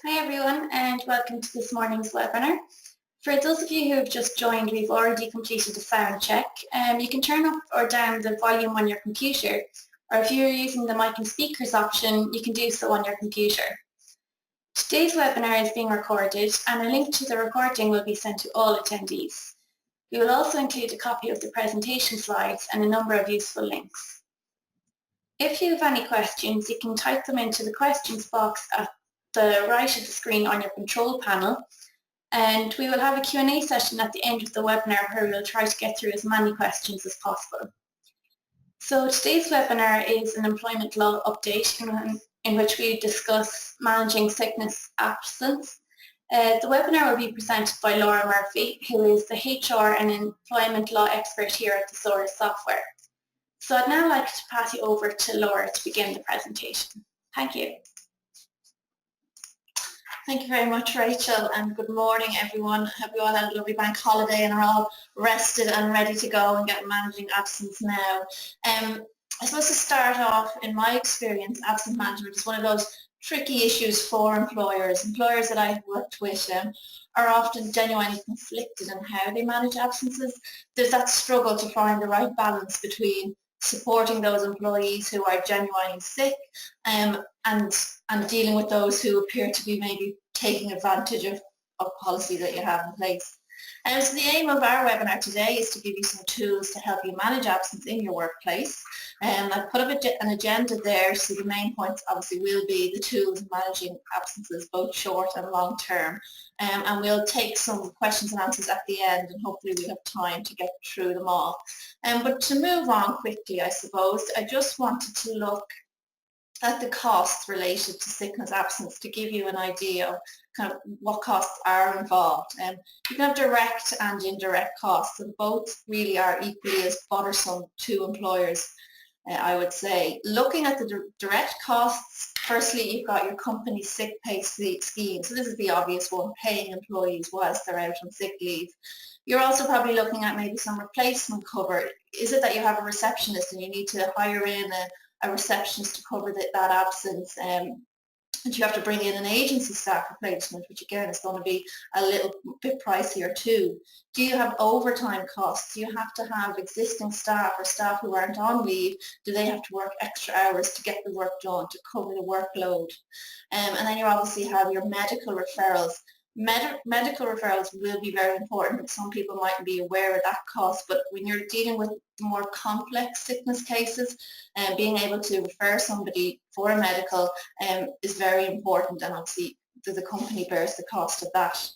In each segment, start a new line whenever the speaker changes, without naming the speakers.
Hi everyone and welcome to this morning's webinar. For those of you who have just joined, we've already completed a sound check. You can turn up or down the volume on your computer, or if you're using the mic and speakers option, you can do so on your computer. Today's webinar is being recorded and a link to the recording will be sent to all attendees. We will also include a copy of the presentation slides and a number of useful links. If you have any questions, you can type them into the questions box at the right of the screen on your control panel, and we will have a Q&A session at the end of the webinar where we'll try to get through as many questions as possible. So today's webinar is an employment law update in which we discuss managing sickness absence. The webinar will be presented by Laura Murphy, who is the HR and employment law expert here at Thesaurus Software. So I'd now like to pass you over to Laura to begin the presentation. Thank you.
Thank you very much, Rachel, and good morning, everyone. I hope you all had a lovely bank holiday and are all rested and ready to go and get managing absence now. I suppose to start off, in my experience, absence management is one of those tricky issues for employers. Employers that I've worked with are often genuinely conflicted in how they manage absences. There's that struggle to find the right balance between supporting those employees who are genuinely sick and dealing with those who appear to be maybe taking advantage of policy that you have in place. So the aim of our webinar today is to give you some tools to help you manage absence in your workplace. I've put up an agenda there, so the main points obviously will be the tools in managing absences, both short and long term. And we'll take some questions and answers at the end, and hopefully we'll have time to get through them all. But to move on quickly, I suppose, I just wanted to look at the costs related to sickness absence to give you an idea of kind of what costs are involved. You can have direct and indirect costs, and both really are equally as bothersome to employers, I would say. Looking at the direct costs, firstly, you've got your company sick pay scheme. So this is the obvious one, paying employees whilst they're out on sick leave. You're also probably looking at maybe some replacement cover. Is it that you have a receptionist and you need to hire in a receptionist to cover that absence, and you have to bring in an agency staff replacement, which again is going to be a little bit pricier too. Do you have overtime costs? Do you have to have existing staff or staff who aren't on leave? Do they have to work extra hours to get the work done, to cover the workload? And then you obviously have your medical referrals. Medical referrals will be very important. Some people mightn't be aware of that cost, but when you're dealing with more complex sickness cases, being able to refer somebody for a medical is very important, and obviously the company bears the cost of that.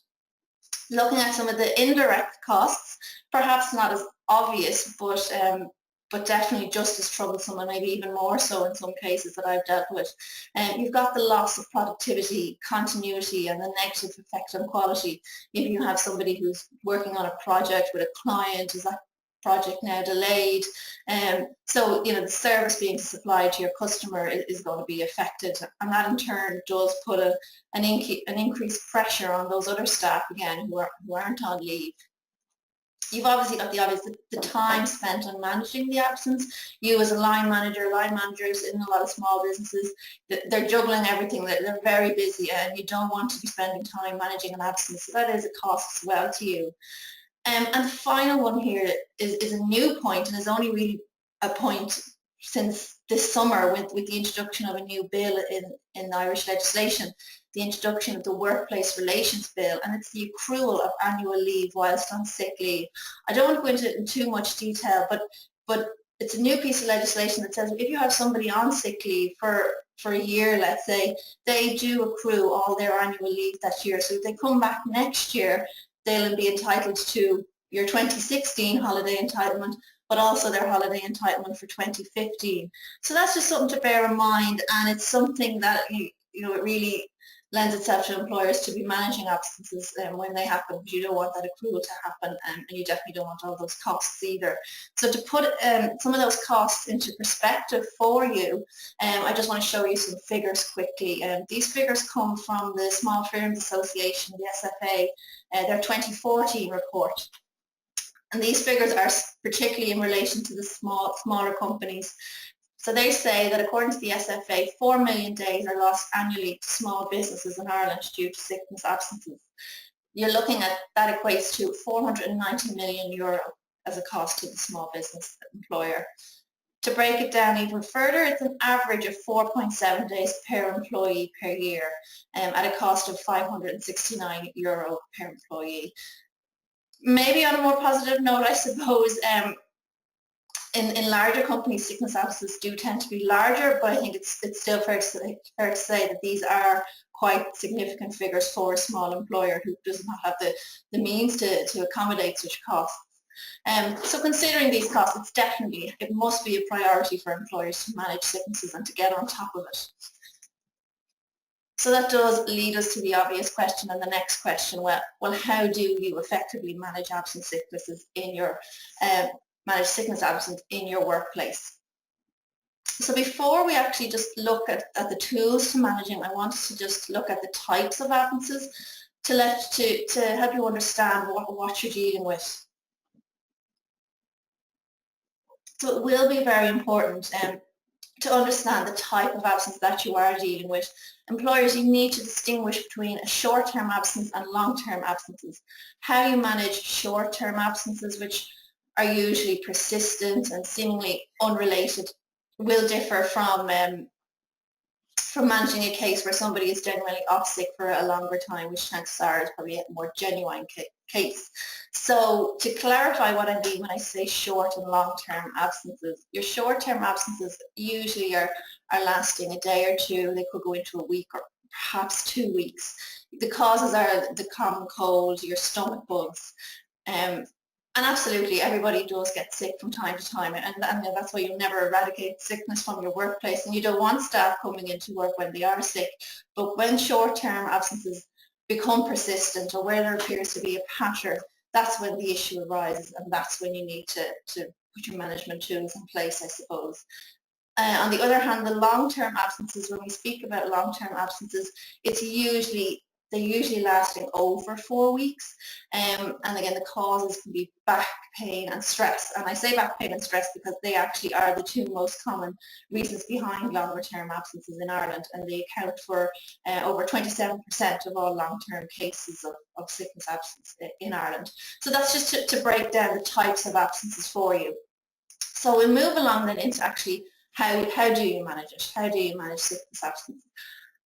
Looking at some of the indirect costs, perhaps not as obvious, but definitely just as troublesome, and maybe even more so in some cases that I've dealt with. You've got the loss of productivity, continuity, and the negative effect on quality. If you have somebody who's working on a project with a client, is that project now delayed? So, the service being supplied to your customer is going to be affected, and that in turn does put an increased pressure on those other staff, again, who aren't on leave. You've obviously got the time spent on managing the absence. You as a line managers in a lot of small businesses, they're juggling everything. They're very busy, and you don't want to be spending time managing an absence. So that is a cost as well to you. And the final one here is a new point, and is only really a point since this summer with the introduction of a new bill in Irish legislation, the introduction of the Workplace Relations Bill, and it's the accrual of annual leave whilst on sick leave. I don't want to go into it in too much detail, but it's a new piece of legislation that says if you have somebody on sick leave for a year, let's say, they do accrue all their annual leave that year. So if they come back next year, they'll be entitled to your 2016 holiday entitlement, but also their holiday entitlement for 2015. So that's just something to bear in mind, and it's something that it really lends itself to employers to be managing absences when they happen, because you don't want that accrual to happen, and you definitely don't want all those costs either. So to put some of those costs into perspective for you, I just want to show you some figures quickly. These figures come from the Small Firms Association, the SFA, their 2014 report. And these figures are particularly in relation to the smaller companies. So they say that according to the SFA, 4 million days are lost annually to small businesses in Ireland due to sickness absences. You're looking at that equates to €490 million as a cost to the small business employer. To break it down even further, it's an average of 4.7 days per employee per year at a cost of €569 per employee. Maybe on a more positive note, I suppose, in larger companies, sickness absences do tend to be larger, but I think it's still fair to say that these are quite significant figures for a small employer who does not have the means to accommodate such costs. So considering these costs, it must be a priority for employers to manage sicknesses and to get on top of it. So that does lead us to the obvious question and the next question, well, how do you effectively manage absence sicknesses in your manage sickness absence in your workplace? So before we actually just look at the tools to managing, I want to just look at the types of absences to help you understand what you're dealing with. So it will be very important to understand the type of absence that you are dealing with. Employers, you need to distinguish between a short-term absence and long-term absences. How you manage short-term absences, which are usually persistent and seemingly unrelated, will differ from managing a case where somebody is genuinely off sick for a longer time, which chances are is probably a more genuine case. So to clarify what I mean when I say short and long-term absences, your short-term absences usually are lasting a day or two. They could go into a week or perhaps 2 weeks. The causes are the common cold, your stomach bugs, and absolutely, everybody does get sick from time to time, and that's why you'll never eradicate sickness from your workplace, and you don't want staff coming into work when they are sick. But when short-term absences become persistent or where there appears to be a pattern, that's when the issue arises, and that's when you need to put your management tools in place, I suppose. On the other hand, the long-term absences, when we speak about long-term absences, they're usually lasting over 4 weeks. And again, the causes can be back pain and stress. And I say back pain and stress because they actually are the two most common reasons behind longer-term absences in Ireland, and they account for over 27% of all long-term cases of sickness absence in Ireland. So that's just to break down the types of absences for you. So we'll move along then into actually how do you manage it? How do you manage sickness absence?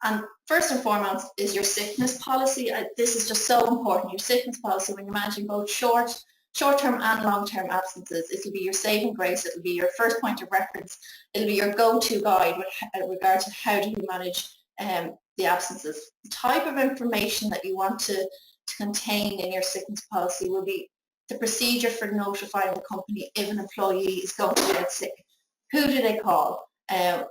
And first and foremost is your sickness policy. This is just so important. Your sickness policy, when you're managing both short-term and long-term absences, it'll be your saving grace. It'll be your first point of reference. It'll be your go-to guide with regard to how do you manage the absences. The type of information that you want to contain in your sickness policy will be the procedure for notifying the company if an employee is going to get sick. Who do they call? By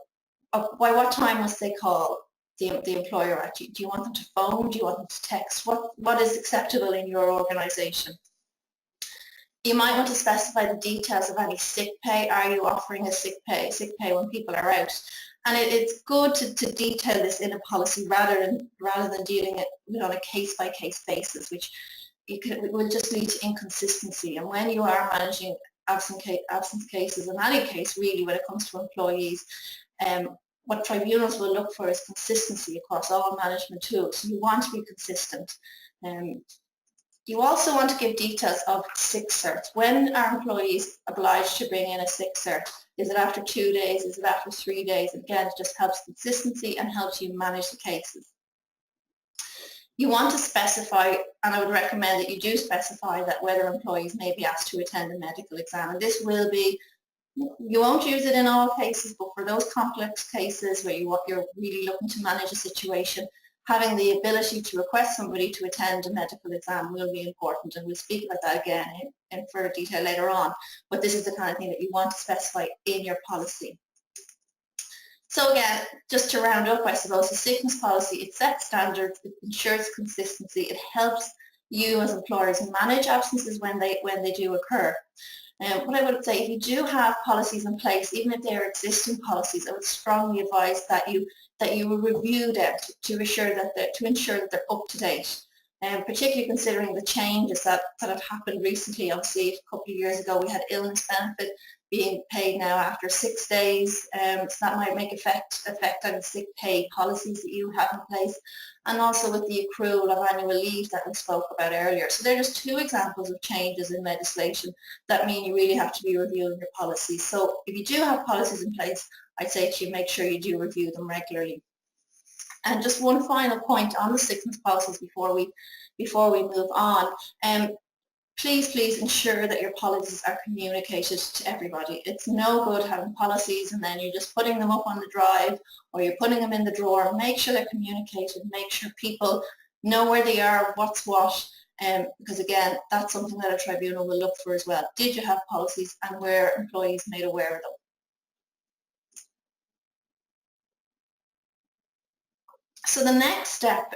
what time must they call the employer at you? Do you want them to phone? Do you want them to text? What is acceptable in your organisation? You might want to specify the details of any sick pay. Are you offering a sick pay when people are out? And it's good to detail this in a policy rather than dealing it on a case-by-case basis, which will just lead to inconsistency. And when you are managing absence cases, in any case really when it comes to employees, what tribunals will look for is consistency across all management tools. So you want to be consistent. You also want to give details of sick certs. When are employees obliged to bring in a sick cert? Is it after 2 days? Is it after 3 days? Again, it just helps consistency and helps you manage the cases. You want to specify, and I would recommend that you do specify that whether employees may be asked to attend a medical exam. And this will be, you won't use it in all cases, but for those complex cases where you're really looking to manage a situation, having the ability to request somebody to attend a medical exam will be important, and we'll speak about that again in further detail later on. But this is the kind of thing that you want to specify in your policy. So again, just to round up, I suppose, the sickness policy, it sets standards, it ensures consistency, it helps you as employers manage absences when they do occur. What I would say, if you do have policies in place, even if they are existing policies, I would strongly advise that you will review them to ensure that they're up to date. particularly considering the changes that have happened recently. Obviously, a couple of years ago we had illness benefit being paid now after 6 days, so that might make effect on the sick pay policies that you have in place, and also with the accrual of annual leave that we spoke about earlier. So they're just two examples of changes in legislation that mean you really have to be reviewing your policies. So if you do have policies in place, I'd say to you, make sure you do review them regularly. And just one final point on the sickness policies before we move on. Please ensure that your policies are communicated to everybody. It's no good having policies and then you're just putting them up on the drive or you're putting them in the drawer. Make sure they're communicated. Make sure people know where they are, what's what, because again, that's something that a tribunal will look for as well. Did you have policies and were employees made aware of them? So the next step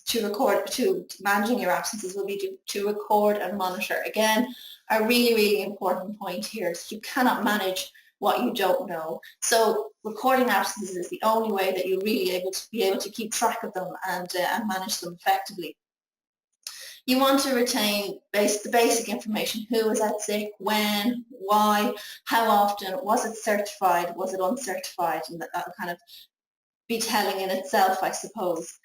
to managing your absences will be to record and monitor. Again, a really important point here is you cannot manage what you don't know. So recording absences is the only way that you're really be able to keep track of them and manage them effectively. You want to retain the basic information: who was out sick, when, why, how often, was it certified, was it uncertified, and that will kind of be telling in itself, I suppose.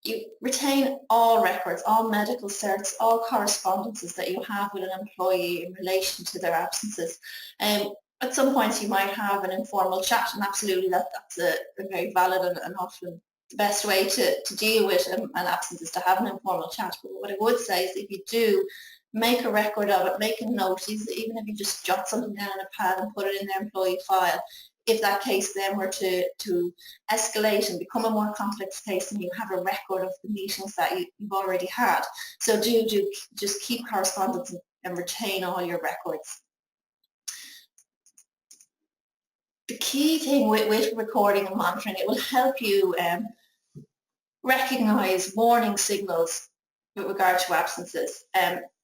You retain all records, all medical certs, all correspondences that you have with an employee in relation to their absences. At some points you might have an informal chat, and absolutely that's a very valid and often the best way to deal with an absence is to have an informal chat. But what I would say is if you do, make a record of it, make a note, even if you just jot something down in a pad and put it in their employee file. If that case then were to escalate and become a more complex case, and you have a record of the meetings that you've already had. So do just keep correspondence and retain all your records. The key thing with recording and monitoring, it will help you recognise warning signals with regard to absences.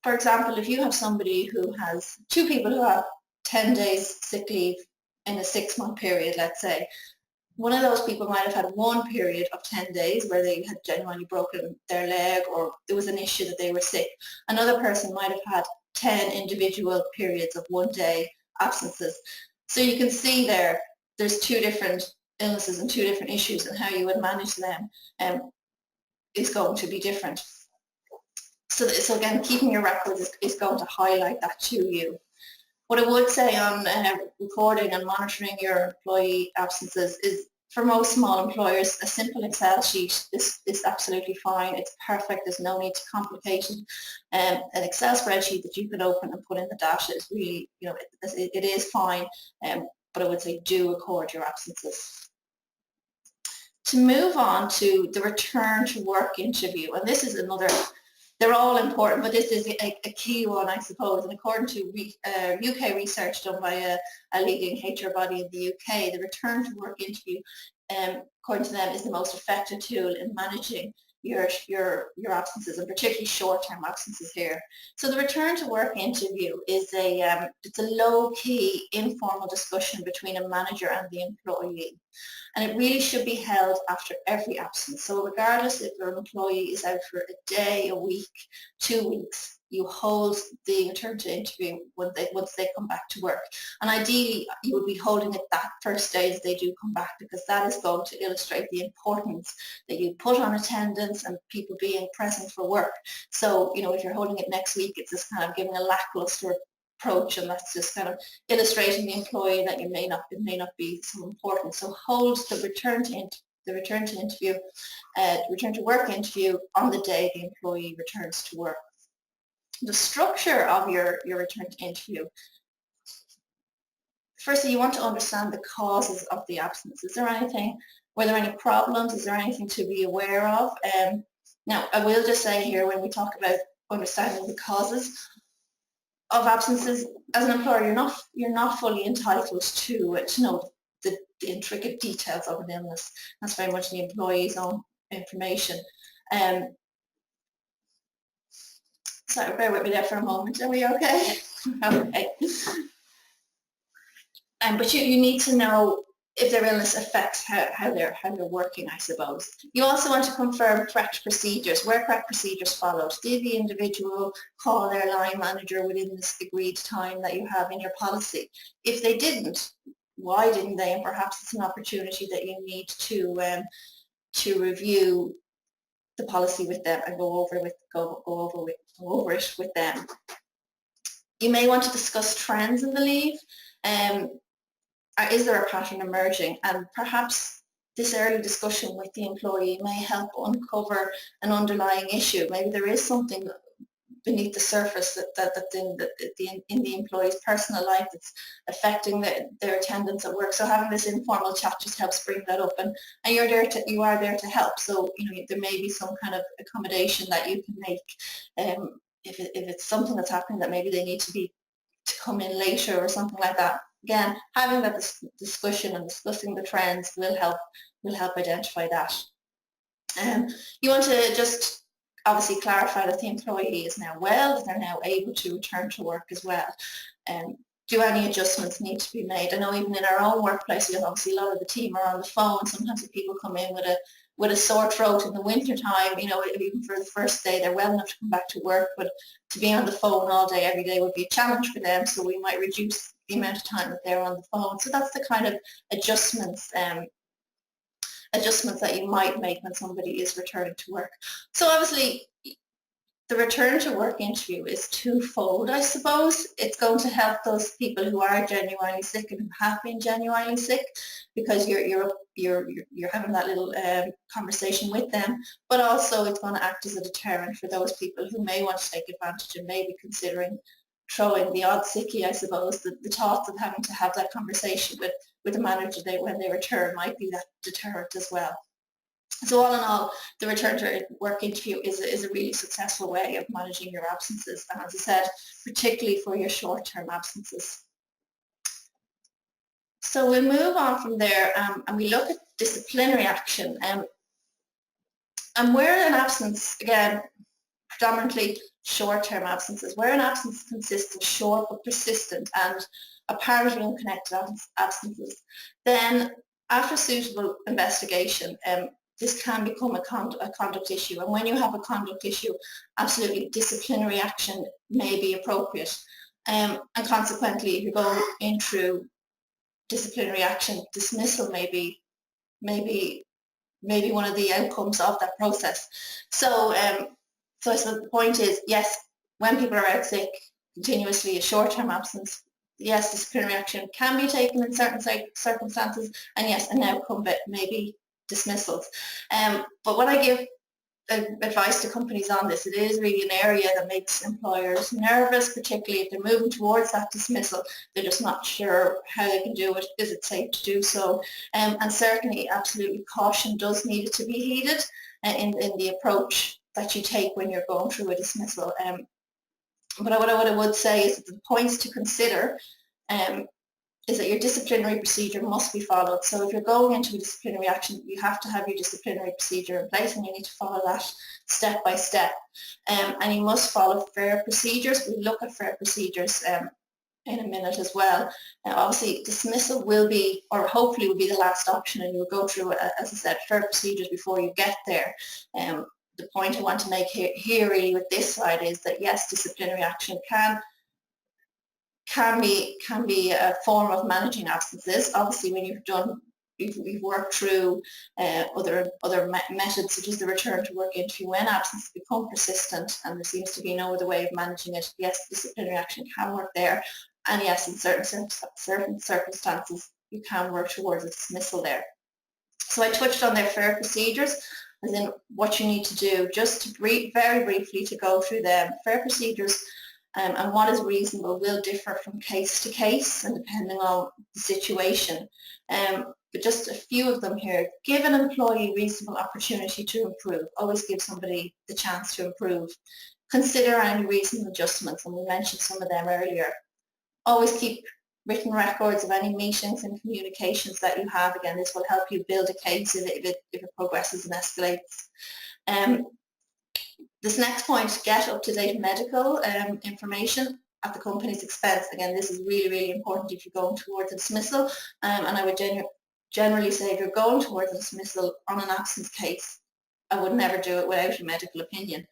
For example, if you have somebody who has two people who have 10 days sick leave in a 6-month period, let's say, one of those people might have had one period of 10 days where they had genuinely broken their leg or there was an issue that they were sick. Another person might have had 10 individual periods of 1 day absences. So you can see there's two different illnesses and two different issues, and how you would manage them is going to be different. So again, keeping your records is going to highlight that to you. What I would say on recording and monitoring your employee absences is, for most small employers, a simple Excel sheet is absolutely fine. It's perfect. There's no need to complicate it. An Excel spreadsheet that you can open and put in the data is really, it is fine. But I would say do record your absences. To move on to the return to work interview, and this is another. They're all important, but this is a key one, I suppose. And according to UK research done by a leading HR body in the UK, the return to work interview, according to them, is the most effective tool in managing your absences, and particularly short-term absences here. So the return to work interview is it's a low-key, informal discussion between a manager and the employee. And it really should be held after every absence. So regardless if your employee is out for a day, a week, 2 weeks, you hold the return to interview once they come back to work. And ideally, you would be holding it that first day as they do come back, because that is going to illustrate the importance that you put on attendance and people being present for work. So, if you're holding it next week, it's just kind of giving a lackluster approach, and that's just kind of illustrating the employee that it may not be so important. So hold the return to work interview on the day the employee returns to work. The structure of your return to interview. Firstly, you want to understand the causes of the absence. Were there any problems? Is there anything to be aware of? Now, I will just say here, when we talk about understanding the causes of absences, as an employer, you're not fully entitled to know the intricate details of an illness. That's very much the employee's own information. Sorry, bear with me there for a moment. Are we okay? Okay. But you need to know if their illness affects how they're working, I suppose. You also want to confirm correct procedures. Were correct procedures followed? Did the individual call their line manager within this agreed time that you have in your policy? If they didn't, why didn't they? And perhaps it's an opportunity that you need to review the policy with them and go over it with them. You may want to discuss trends in the leave. Is there a pattern emerging? And perhaps this early discussion with the employee may help uncover an underlying issue. Maybe there is something beneath the surface that's in the employee's personal life that's affecting their attendance at work. So having this informal chat just helps bring that up, and you are there to help. So there may be some kind of accommodation that you can make if it's something that's happening that maybe they need to come in later or something like that. Again, having that discussion and discussing the trends will help identify that. You want to just obviously clarify that the employee is now well, that they're now able to return to work as well. Do any adjustments need to be made? I know even in our own workplace, obviously a lot of the team are on the phone. Sometimes if people come in with a sore throat in the winter time, even for the first day, they're well enough to come back to work, but to be on the phone all day, every day would be a challenge for them. So we might reduce the amount of time that they're on the phone. So that's the kind of adjustments that you might make when somebody is returning to work. So obviously, the return to work interview is twofold, I suppose. It's going to help those people who are genuinely sick and who have been genuinely sick, because you're having that little conversation with them. But also, it's going to act as a deterrent for those people who may want to take advantage and may be considering throwing the odd sickie, I suppose. The thoughts of having to have that conversation with the manager when they return might be that deterrent as well. So all in all, the return to work interview is a really successful way of managing your absences, and as I said, particularly for your short-term absences. So we'll move on from there and we look at disciplinary action. And where an absence, again, predominantly short-term absences, where an absence consists of short but persistent and apparently unconnected absences, then after suitable investigation, this can become a conduct issue. And when you have a conduct issue, absolutely disciplinary action may be appropriate. And consequently, if you go in through disciplinary action, dismissal may be one of the outcomes of that process. So I suppose the point is, yes, when people are out sick continuously, a short-term absence, yes, disciplinary action can be taken in certain circumstances, and yes, an outcome that may be dismissals. But when I give advice to companies on this, it is really an area that makes employers nervous, particularly if they're moving towards that dismissal. They're just not sure how they can do it. Is it safe to do so? And certainly, absolutely, caution does need to be heeded in the approach that you take when you're going through a dismissal. But what I would say is that the points to consider is that your disciplinary procedure must be followed. So if you're going into a disciplinary action, you have to have your disciplinary procedure in place, and you need to follow that step by step. And you must follow fair procedures. We look at fair procedures in a minute as well. Now, obviously, dismissal will be, or hopefully will be, the last option, and you'll go through, as I said, fair procedures before you get there. The point I want to make here really with this slide is that yes, disciplinary action can be a form of managing absences. Obviously, when you've worked through other methods, such as the return to work interview, when absences become persistent and there seems to be no other way of managing it, yes, disciplinary action can work there, and yes, in certain circumstances, you can work towards a dismissal there. So I touched on their fair procedures, as in what you need to do. Just to very briefly to go through them, fair procedures and what is reasonable will differ from case to case and depending on the situation. But just a few of them here. Give an employee reasonable opportunity to improve. Always give somebody the chance to improve. Consider any reasonable adjustments, and we mentioned some of them earlier. Always keep written records of any meetings and communications that you have. Again, this will help you build a case if it progresses and escalates. This next point, get up-to-date medical information at the company's expense. Again, this is really, really important if you're going towards a dismissal, and I would generally say if you're going towards a dismissal on an absence case, I would never do it without a medical opinion.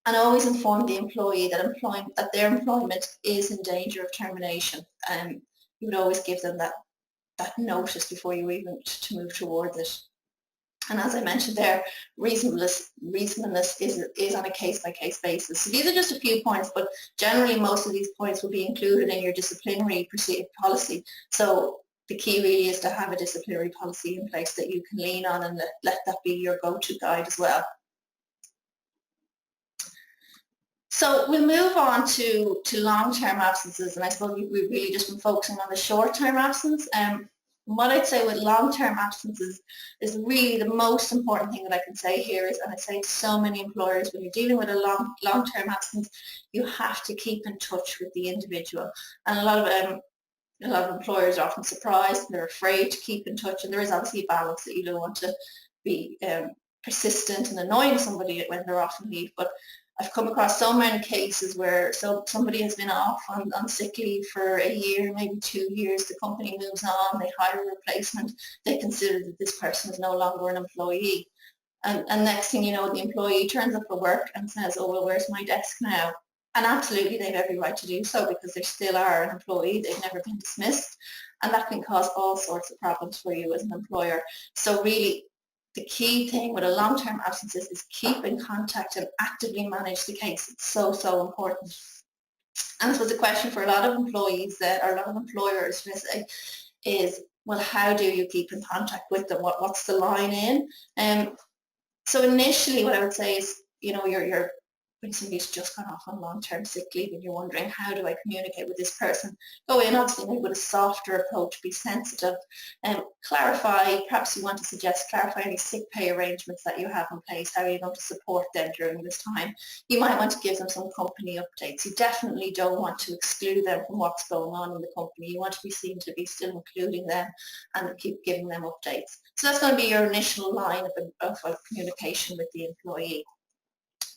And always inform the employee that their employment is in danger of termination. You would always give them that notice before you even to move towards it. And as I mentioned there, reasonableness is on a case-by-case basis. So these are just a few points, but generally most of these points will be included in your disciplinary policy. So the key really is to have a disciplinary policy in place that you can lean on, and let that be your go-to guide as well. So we'll move on to long-term absences, and I suppose we've really just been focusing on the short-term absence. What I'd say with long-term absences is really the most important thing that I can say here is, and I say to so many employers, when you're dealing with a long-term absence, you have to keep in touch with the individual. And a lot of employers are often surprised and they're afraid to keep in touch, and there is obviously a balance that you don't want to be persistent and annoying somebody when they're off on leave, but I've come across so many cases where somebody has been off on sick leave for a year, maybe 2 years, the company moves on, they hire a replacement, they consider that this person is no longer an employee. And next thing you know, the employee turns up for work and says, oh, well, where's my desk now? And absolutely, they have every right to do so because they still are an employee, they've never been dismissed, and that can cause all sorts of problems for you as an employer. So really, the key thing with a long-term absence is keep in contact and actively manage the case. It's so, so important. And this was a question for a lot of employees or a lot of employers is, well, how do you keep in contact with them? What's the line in? So initially what I would say is, you're when somebody's just gone off on long-term sick leave and you're wondering, how do I communicate with this person? Go in, obviously, maybe with a softer approach, be sensitive, and clarify, perhaps you want to clarify any sick pay arrangements that you have in place, how are you going to support them during this time. You might want to give them some company updates. You definitely don't want to exclude them from what's going on in the company. You want to be seen to be still including them and keep giving them updates. So that's going to be your initial line of communication with the employee.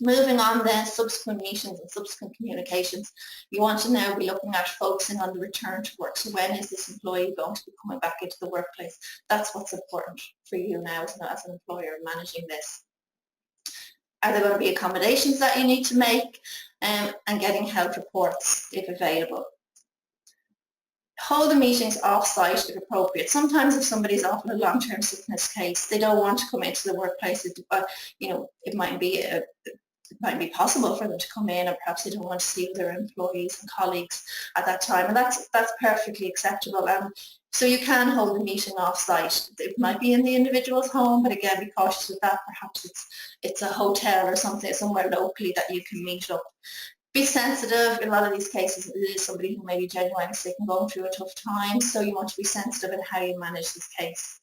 Moving on then, subsequent meetings and subsequent communications, you want to now be looking at focusing on the return to work. So when is this employee going to be coming back into the workplace? That's what's important for you now as an employer managing this. Are there going to be accommodations that you need to make, and getting health reports if available? Hold the meetings off-site if appropriate. Sometimes if somebody's off in a long-term sickness case, they don't want to come into the workplace. It might be possible for them to come in, or perhaps they don't want to see their employees and colleagues at that time, and that's perfectly acceptable. So you can hold the meeting off-site. It might be in the individual's home, but again, be cautious with that. Perhaps it's a hotel or something, somewhere locally that you can meet up. Be sensitive. In a lot of these cases, it is somebody who may be genuinely sick and going through a tough time, so you want to be sensitive in how you manage this case.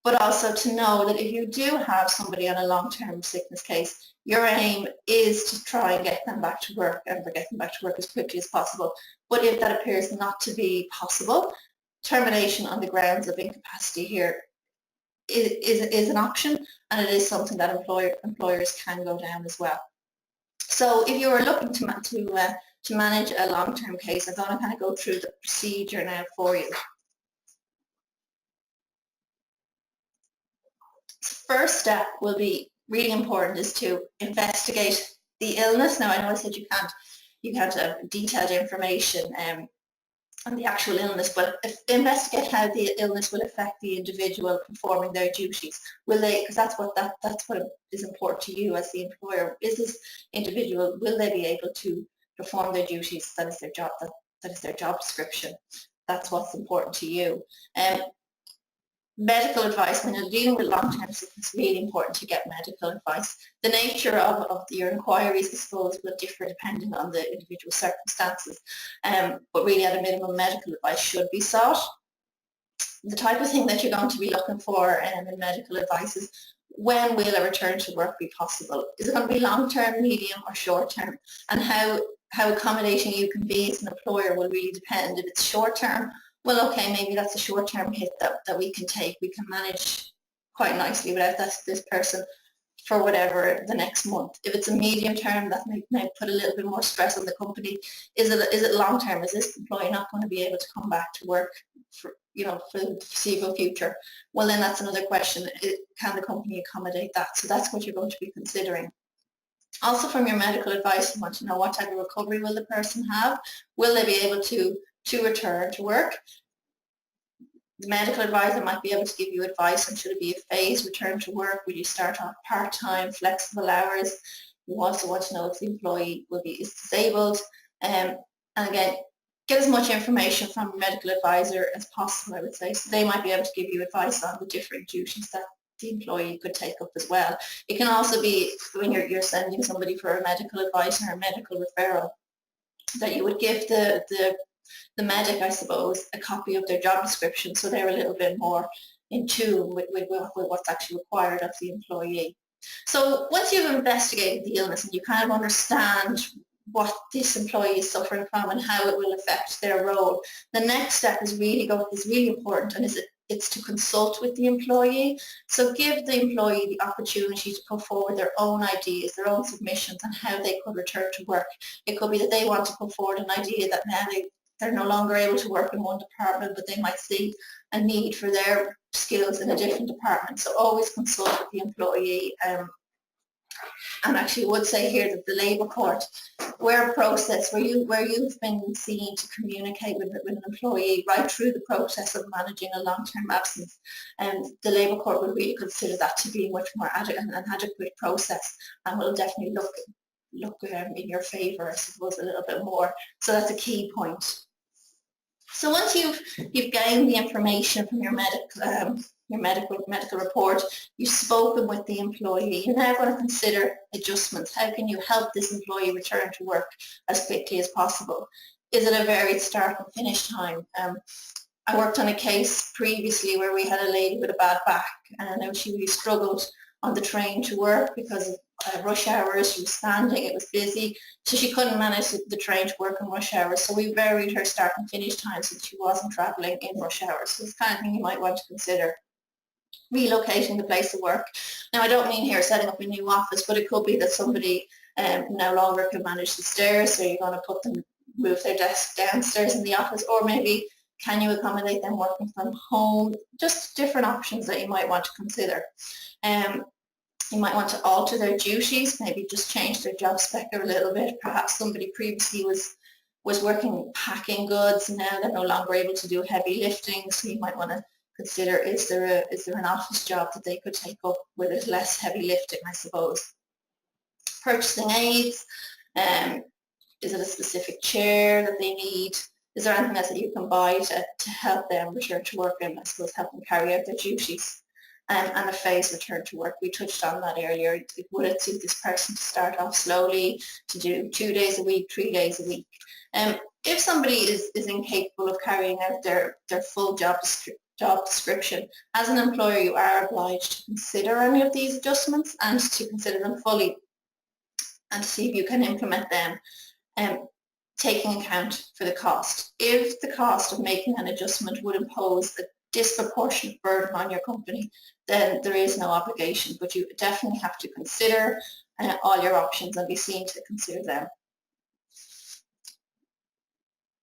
But also to know that if you do have somebody on a long-term sickness case, your aim is to try and get them back to work and get them back to work as quickly as possible. But if that appears not to be possible, termination on the grounds of incapacity here is an option, and it is something that employers can go down as well. So if you are looking to manage a long-term case, I'm going to kind of go through the procedure now for you. First step will be really important, is to investigate the illness. Now, I know I said you can't have detailed information on the actual illness, but investigate how the illness will affect the individual performing their duties. Will they? Because that's what is important to you as the employer. Is this individual, will they be able to perform their duties? That is their job. That is their job description. That's what's important to you. Medical advice, when you're dealing with long-term sickness, really important to get medical advice. The nature of your inquiries, I suppose, will differ depending on the individual circumstances, but really at a minimum, medical advice should be sought. The type of thing that you're going to be looking for in medical advice is, when will a return to work be possible? Is it going to be long-term, medium or short-term? And how accommodating you can be as an employer will really depend. If it's short-term, well, okay, maybe that's a short-term hit that we can take. We can manage quite nicely without this person for whatever the next month. If it's a medium term, that may put a little bit more stress on the company. Is it long term? Is this employee not going to be able to come back to work for the foreseeable future? Well, then that's another question. Can the company accommodate that? So that's what you're going to be considering. Also, from your medical advice, you want to know what type of recovery will the person have? Will they be able to return to work? The medical advisor might be able to give you advice on should it be a phased return to work, will you start off part-time, flexible hours. You also want to know if the employee is disabled. And again, get as much information from a medical advisor as possible, I would say. So they might be able to give you advice on the different duties that the employee could take up as well. It can also be when you're sending somebody for a medical advice or a medical referral, that you would give the medic, I suppose, a copy of their job description, so they're a little bit more in tune with what's actually required of the employee. So once you've investigated the illness and you kind of understand what this employee is suffering from and how it will affect their role, the next step is really important, and it's to consult with the employee. So give the employee the opportunity to put forward their own ideas, their own submissions on how they could return to work. It could be that they want to put forward an idea that now they're no longer able to work in one department, but they might see a need for their skills in a different department. So always consult with the employee. And actually, I would say here that the Labour Court, where you've been seen to communicate with an employee right through the process of managing a long-term absence, and the Labour Court will really consider that to be a much more an adequate process, and will definitely look in your favour, I suppose, a little bit more. So that's a key point. So once you've gained the information from your medical report, you've spoken with the employee, you're now going to consider adjustments. How can you help this employee return to work as quickly as possible? Is it a varied start and finish time? I worked on a case previously where we had a lady with a bad back, and I know she really struggled on the train to work because of rush hours. She was standing, it was busy, so she couldn't manage the train to work in rush hours. So we varied her start and finish time so that she wasn't travelling in rush hours. So it's the kind of thing you might want to consider. Relocating the place of work. Now, I don't mean here setting up a new office, but it could be that somebody no longer can manage the stairs, so you're going to move their desk downstairs in the office, or maybe can you accommodate them working from home? Just different options that you might want to consider. You might want to alter their duties, maybe just change their job spec a little bit. Perhaps somebody previously was working packing goods, and now they're no longer able to do heavy lifting, so you might want to consider, is there an office job that they could take up with it less heavy lifting, I suppose. Purchasing aids, is it a specific chair that they need? Is there anything else that you can buy to help them return to work and, I suppose, help them carry out their duties? And a phased return to work. We touched on that earlier. Would it suit this person to start off slowly, to do 2 days a week, 3 days a week? If somebody is incapable of carrying out their full job description, as an employer you are obliged to consider any of these adjustments and to consider them fully and to see if you can implement them, taking account for the cost. If the cost of making an adjustment would impose a disproportionate burden on your company, then there is no obligation, but you definitely have to consider all your options and be seen to consider them.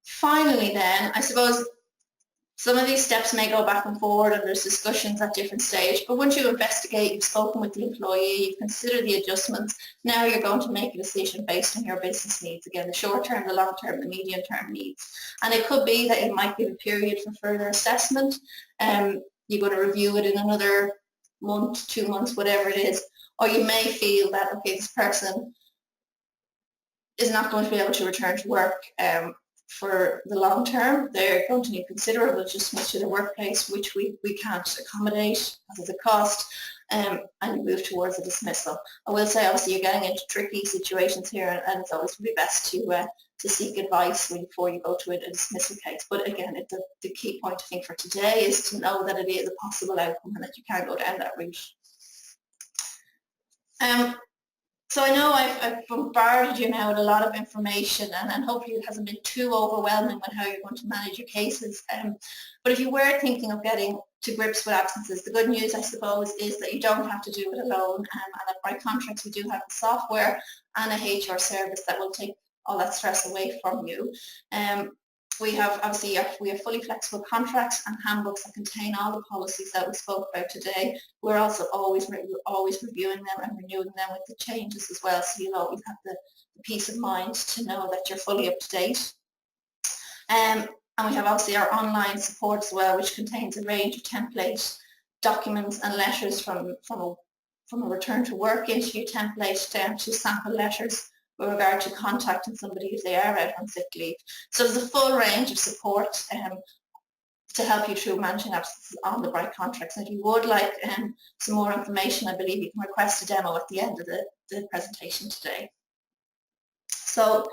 Finally then, I suppose some of these steps may go back and forward and there's discussions at different stages, but once you investigate, you've spoken with the employee, you've considered the adjustments, now you're going to make a decision based on your business needs. Again, the short term, the long term, the medium term needs. And it could be that it might give a period for further assessment. You're going to review it in another month, 2 months, whatever it is. Or you may feel that, okay, this person is not going to be able to return to work for the long term. They're going to need considerable adjustments to their workplace, which we can't accommodate because of the cost, and you move towards a dismissal. I will say, obviously, you're getting into tricky situations here, and it's always really best to seek advice before you go to a dismissal case. But again, the key point, I think, for today is to know that it is a possible outcome and that you can go down that route. So I know I've bombarded you now with a lot of information, and hopefully it hasn't been too overwhelming with how you're going to manage your cases. But if you were thinking of getting to grips with absences. The good news, I suppose, is that you don't have to do it alone, and at Bright Contracts we do have the software and a HR service that will take all that stress away from you. We have fully flexible contracts and handbooks that contain all the policies that we spoke about today. We're also always reviewing them and renewing them with the changes as well, so you'll always have the peace of mind to know that you're fully up to date. And we have obviously our online support as well, which contains a range of template documents and letters from a return to work interview template down to sample letters with regard to contacting somebody if they are out on sick leave. So there's a full range of support to help you through managing absences on the Bright Contracts. And if you would like some more information, I believe you can request a demo at the end of the presentation today. So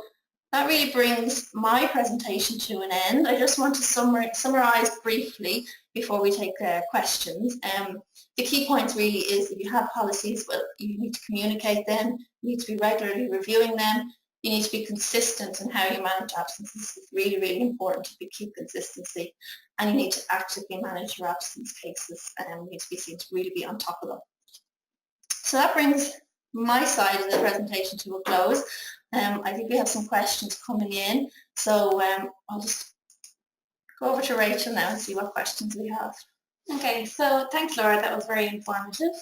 that really brings my presentation to an end. I just want to summarise briefly before we take questions. The key points really is if you have policies, well, you need to communicate them, you need to be regularly reviewing them, you need to be consistent in how you manage absences. It's really, really important to keep consistency, and you need to actively manage your absence cases, and you need to be seen to really be on top of them. So that brings my side of the presentation to a close. I think we have some questions coming in, so I'll just go over to Rachel now and see what questions we have.
Okay, so thanks Laura, that was very informative.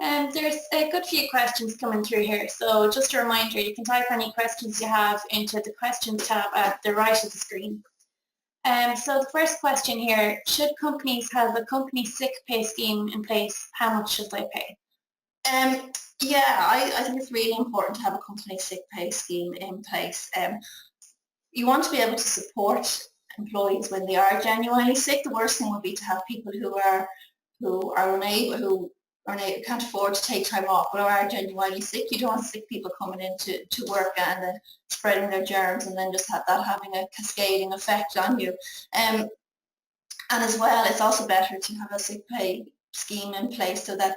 There's a good few questions coming through here, so just a reminder, you can type any questions you have into the questions tab at the right of the screen. So the first question here, should companies have a company sick pay scheme in place? How much should they pay?
Yeah, I think it's really important to have a company sick pay scheme in place. You want to be able to support employees when they are genuinely sick. The worst thing would be to have people who can't afford to take time off but are genuinely sick. You don't want sick people coming in to work and then spreading their germs and then just having a cascading effect on you. And as well, it's also better to have a sick pay scheme in place so that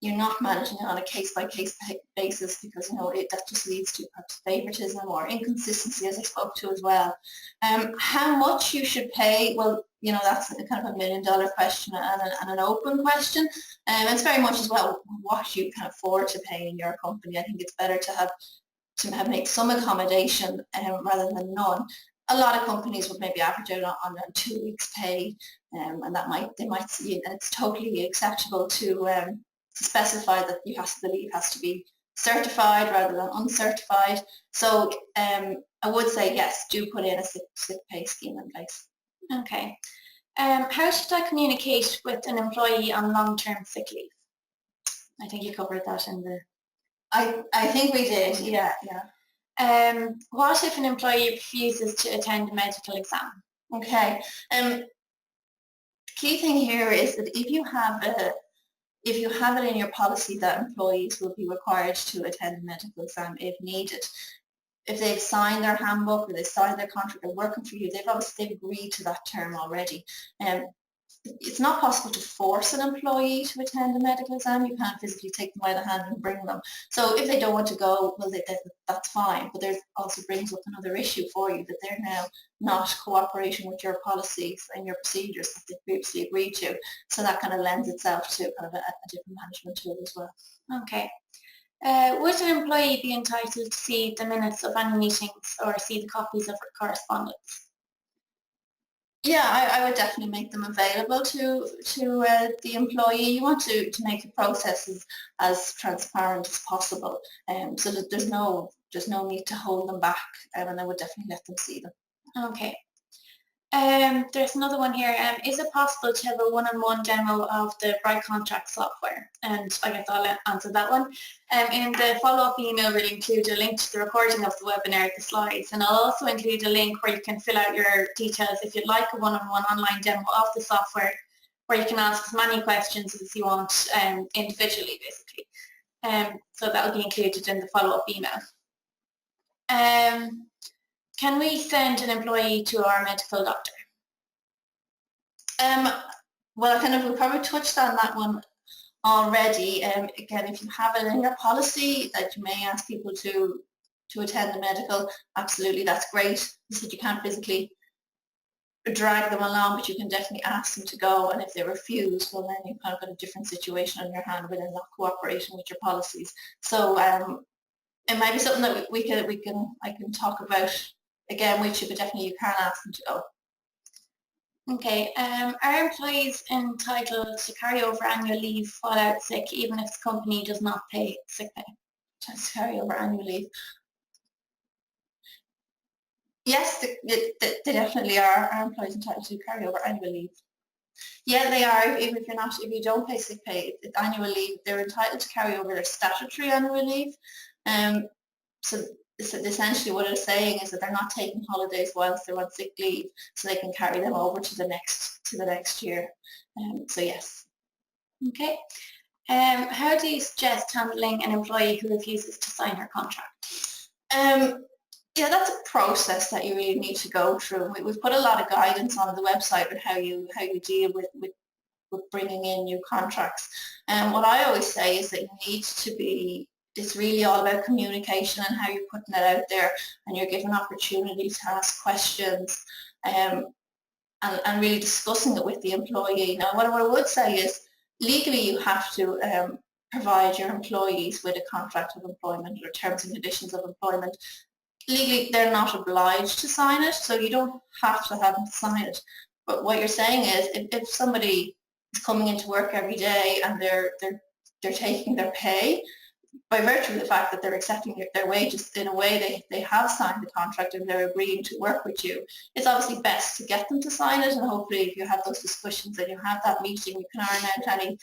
you're not managing it on a case-by-case basis, because that just leads to perhaps favoritism or inconsistency, as I spoke to as well. How much you should pay? Well, that's kind of $1 million question and an open question. And it's very much as well what you can afford to pay in your company. I think it's better to make some accommodation rather than none. A lot of companies would maybe average out on 2 weeks pay, and they might see it, and it's totally acceptable to specify that the leave has to be certified rather than uncertified. So I would say yes, do put in a sick pay scheme in place.
Okay. How should I communicate with an employee on long-term sick leave? I think you covered that in the...
I think we did, yeah.
What if an employee refuses to attend a medical exam?
Okay. The key thing here is that if you have it in your policy that employees will be required to attend a medical exam if needed, if they've signed their handbook or they've signed their contract, they're working for you, they've agreed to that term already. It's not possible to force an employee to attend a medical exam. You can't physically take them by the hand and bring them. So if they don't want to go, well, that's fine. But there also brings up another issue for you, that they're now not cooperating with your policies and your procedures that they previously agreed to. So that kind of lends itself to kind of a different management tool as well.
Okay. Would an employee be entitled to see the minutes of any meetings or see the copies of correspondence?
Yeah, I would definitely make them available to the employee. You want to make the process as transparent as possible, so that there's no need to hold them back, and I would definitely let them see them.
Okay. There's another one here. Is it possible to have a one-on-one demo of the Bright Contract software? And I guess I'll answer that one. In the follow-up email, we'll include a link to the recording of the webinar, the slides, and I'll also include a link where you can fill out your details if you'd like a one-on-one online demo of the software, where you can ask as many questions as you want individually, basically. So that will be included in the follow-up email. Can we send an employee to our medical doctor?
Well, we probably touched on that one already. Again, if you have it in your policy that you may ask people to attend the medical, absolutely, that's great. You said you can't physically drag them along, but you can definitely ask them to go, and if they refuse, well then you've kind of got a different situation on your hand where they're not cooperating with your policies. So it might be something that I can talk about again with you, but definitely you can ask them to go.
Okay, are employees entitled to carry over annual leave while out sick even if the company does not pay sick pay?
To carry over annual leave. Yes, they definitely are. Our employees entitled to carry over annual leave? Yeah, they are. Even if you don't pay sick pay, it's annual leave. They're entitled to carry over their statutory annual leave. So essentially what it's saying is that they're not taking holidays whilst they're on sick leave, so they can carry them over to the next year. So yes.
Okay. How do you suggest handling an employee who refuses to sign her contract?
Yeah, that's a process that you really need to go through. We've put a lot of guidance on the website with how you deal with bringing in new contracts. And what I always say is that you need to be, it's really all about communication and how you're putting it out there, and you're given opportunity to ask questions and really discussing it with the employee. Now, what I would say is legally you have to provide your employees with a contract of employment or terms and conditions of employment. Legally, they're not obliged to sign it, so you don't have to have them sign it. But what you're saying is, if somebody is coming into work every day and they're taking their pay, by virtue of the fact that they're accepting their wages, in a way they have signed the contract and they're agreeing to work with you, it's obviously best to get them to sign it, and hopefully if you have those discussions and you have that meeting, you can iron out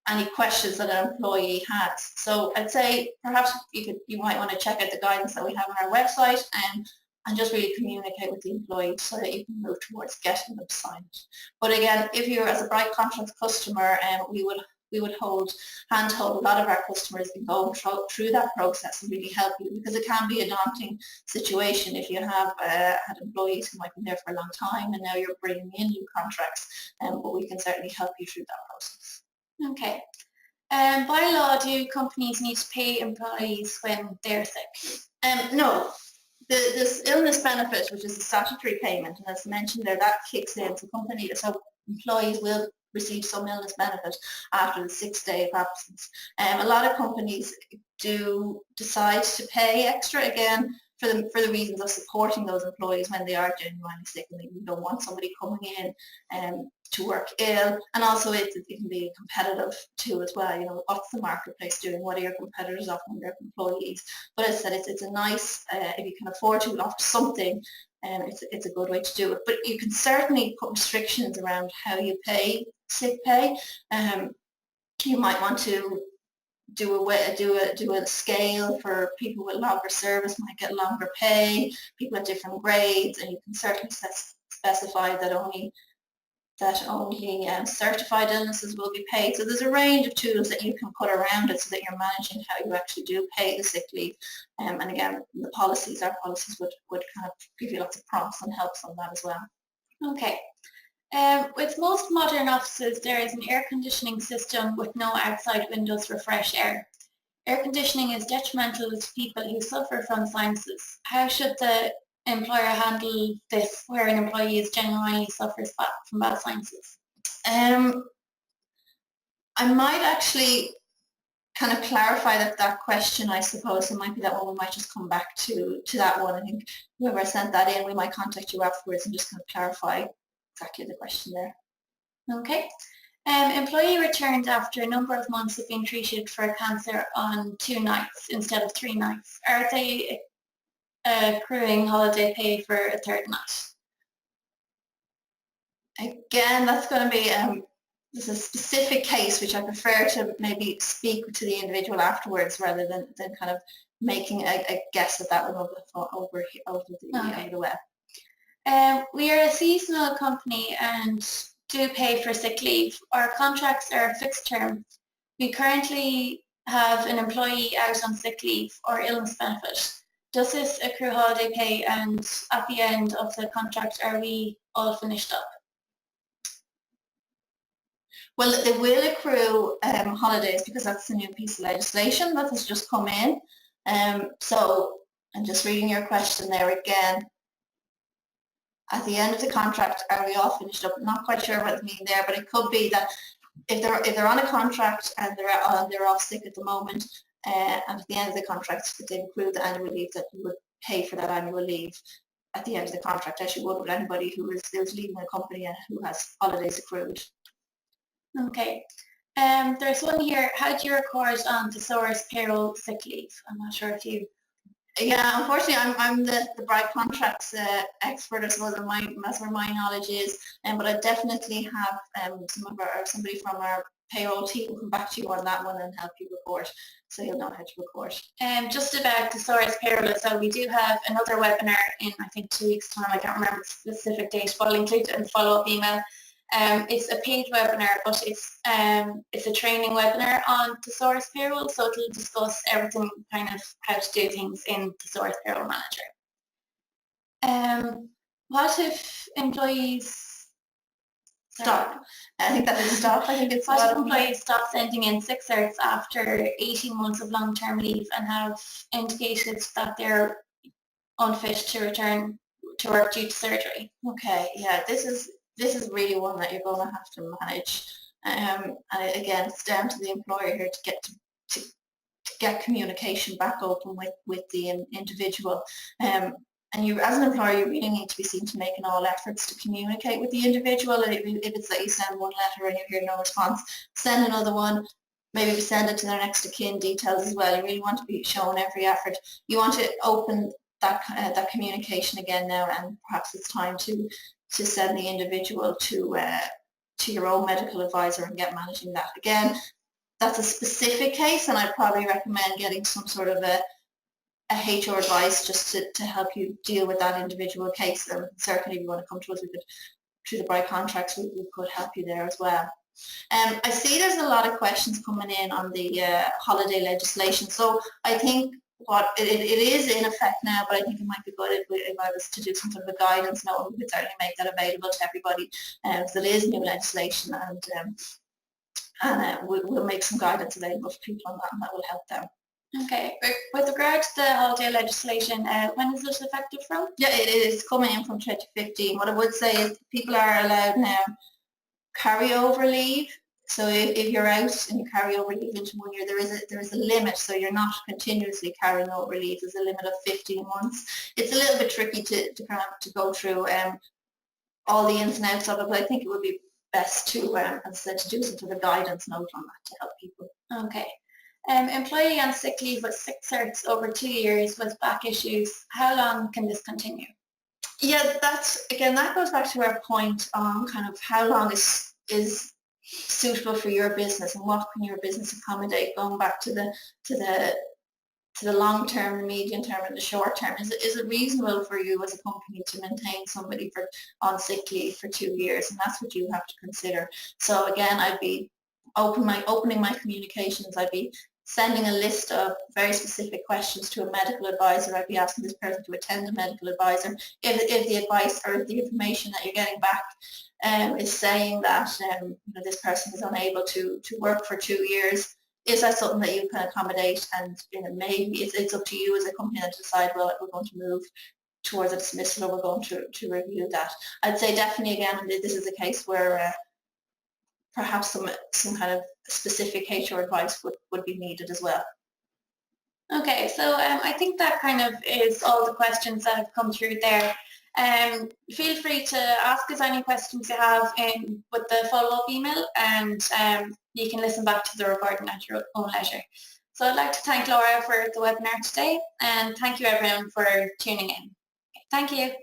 any questions that an employee has. So I'd say perhaps you might want to check out the guidance that we have on our website and just really communicate with the employee so that you can move towards getting them to sign it. But again, if you're as a Bright Contracts customer, we would handhold a lot of our customers in going through that process and really help you, because it can be a daunting situation if you have had employees who might be there for a long time and now you're bringing in new contracts, but we can certainly help you through that process.
Okay. By law, do companies need to pay employees when they're sick?
No. This illness benefit, which is a statutory payment, and as mentioned there, that kicks in. So employees will receive some illness benefit after the 6th day of absence. A lot of companies do decide to pay extra, again, for the reasons of supporting those employees when they are genuinely sick, and you don't want somebody coming in to work ill. And also it can be competitive too as well. You know, what's the marketplace doing? What are your competitors offering their employees? But as I said, it's a nice, if you can afford to offer something, it's a good way to do it. But you can certainly put restrictions around how you pay sick pay. You might want to do a scale for people with longer service might get longer pay, people at different grades, and you can certainly specify that only certified illnesses will be paid. So there's a range of tools that you can put around it so that you're managing how you actually do pay the sick leave. And again, our policies would kind of give you lots of prompts and helps on that as well.
Okay. With most modern offices, there is an air conditioning system with no outside windows for fresh air. Air conditioning is detrimental to people who suffer from sinuses. How should the employer handle this where an employee genuinely suffers from bad sinuses?
I might actually kind of clarify that question, I suppose. It might be that one we might just come back to that one. I think whoever sent that in, we might contact you afterwards and just kind of clarify exactly the question there.
Okay. Employee returned after a number of months of being treated for cancer on 2 nights instead of 3 nights. Are they accruing holiday pay for a 3rd night?
Again, that's going to be there's a specific case which I prefer to maybe speak to the individual afterwards rather than kind of making a guess at that one over the web.
We are a seasonal company and do pay for sick leave. Our contracts are fixed term. We currently have an employee out on sick leave or illness benefit. Does this accrue holiday pay, and at the end of the contract are we all finished up?
Well, they will accrue holidays because that's the new piece of legislation that has just come in. So I'm just reading your question there again. at the end of the contract, are we all finished up? Not quite sure what it means there, but it could be that if they're on a contract and they're off sick at the moment, and at the end of the contract, if they accrue the annual leave, that you would pay for that annual leave at the end of the contract, as you would with anybody who is leaving a company and who has holidays accrued.
Okay. There's one here. How do you record on thesaurus payroll sick leave? I'm not sure if you...
Yeah, unfortunately, I'm the Bright Contracts expert, I suppose, that's where my knowledge is. But I definitely have somebody from our payroll team will come back to you on that one and help you report, so you'll know how to report.
Just about thesaurus payroll, so we do have another webinar in, I think, 2 weeks' time. I can't remember the specific date, but I'll include it in the follow-up email. It's a paid webinar, but it's a training webinar on thesaurus payroll, so it'll discuss everything, kind of how to do things in thesaurus payroll manager. What if employees
stop? I think that is stop. I think it's
what if employees stop sending in sick certs after 18 months of long-term leave and have indicated that they're unfit to return to work due to surgery?
Okay, yeah, this is really one that you're going to have to manage. And again, it's down to the employer here to get communication back open with the individual. And you, as an employer, you really need to be seen to making all efforts to communicate with the individual. And if it's that you send one letter and you hear no response, send another one. Maybe send it to their next of kin details as well. You really want to be showing every effort. You want to open that communication again now, and perhaps it's time to send the individual to your own medical advisor and get managing that. Again, that's a specific case, and I'd probably recommend getting some sort of a HR advice just to help you deal with that individual case. And certainly if you want to come to us, through the Bright Contracts, we could help you there as well. I see there's a lot of questions coming in on the holiday legislation. So I think what it is in effect now, but I think it might be good if I was to do some sort of a guidance note, we could certainly make that available to everybody, because it is new legislation, and we'll make some guidance available for people on that, and that will help them.
Okay. With regard to the holiday legislation, when is this effective from?
Yeah, it is coming in from 2015. What I would say is people are allowed now carryover leave. So if you're out and you carry over leave into 1 year, there is a limit. So you're not continuously carrying over leave. There's a limit of 15 months. It's a little bit tricky to go through all the ins and outs of it, but I think it would be best to, as I said, to do some sort of guidance note on that to help people.
Okay. Employee on sick leave with sick certs over 2 years with back issues, how long can this continue?
Yeah, that goes back to our point on kind of how long is suitable for your business and what can your business accommodate, going back to the long term, the medium term and the short term. Is it reasonable for you as a company to maintain somebody on sick leave for 2 years? And that's what you have to consider. So again, I'd be opening my communications. I'd be sending a list of very specific questions to a medical advisor. I'd be asking this person to attend a medical advisor. If the advice or the information that you're getting back is saying that this person is unable to work for 2 years, is that something that you can accommodate? And maybe it's up to you as a company to decide, well, we're going to move towards a dismissal or we're going to review that. I'd say definitely, again, this is a case where perhaps some kind of specific HR advice would be needed as well.
Okay, so I think that kind of is all the questions that have come through there. Feel free to ask us any questions you have with the follow-up email, and you can listen back to the recording at your own leisure. So I'd like to thank Laura for the webinar today, and thank you everyone for tuning in. Thank you.